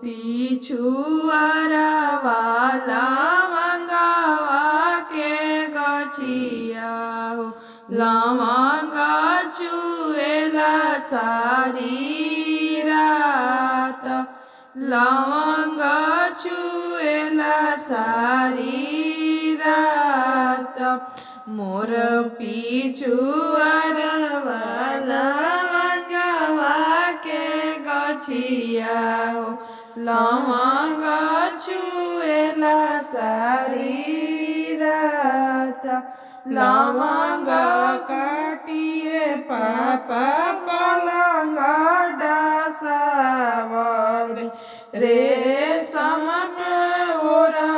पिछुआरा वाला मंगावा के गछिया हो लवंगा चुएला सारी रात लवंगा चुएला सारी रात मोर पिछुआरा वाला मंगावा के गछिया हो लवंगा चुएला सारी रात लवंगा काटिए पापा पलंगा डासावली रेशम के ओरा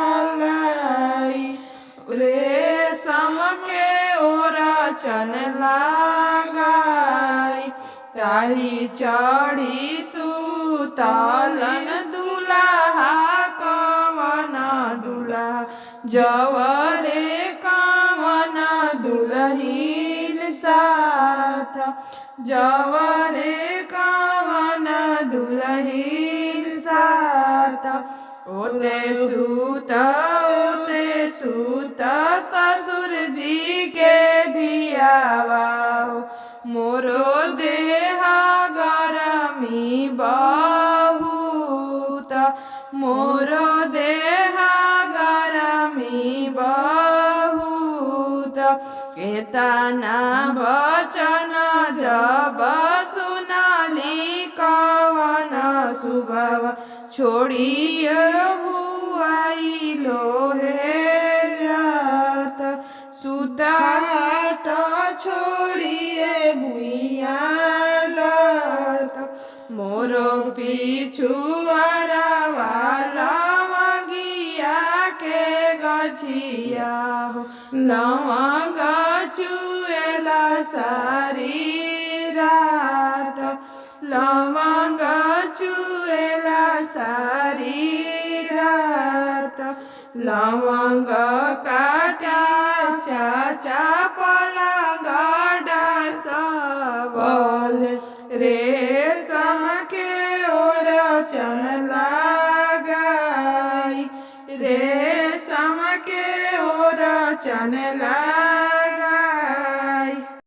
चलाई रेशम के ओरा चन लगाई ताही चढ़ी सुतलन दुल्हा कवन दुल्हा जवरे कवन दुल्हीन साथ जवरे कवन दुल्हीन साथ ओते सूत ससुर जी के दियावा मोरो देहा गरमी बहुत मोरो देहा गरमी बहुत केतना बचन जब सुनाली कवन सुबह छोड़िए बुआइलो हे रात सुताट छोड़िए भुइया जात मोरो पिछुआरा वाला मगिया के गछिया हो लवंगा चुएला सारी रात लवंगा चुएला सारी रात लवंगा काटा चाचा पलंगा डासावल रेशम के ओरा चन लगाई रेशम के ओरा चन लगाई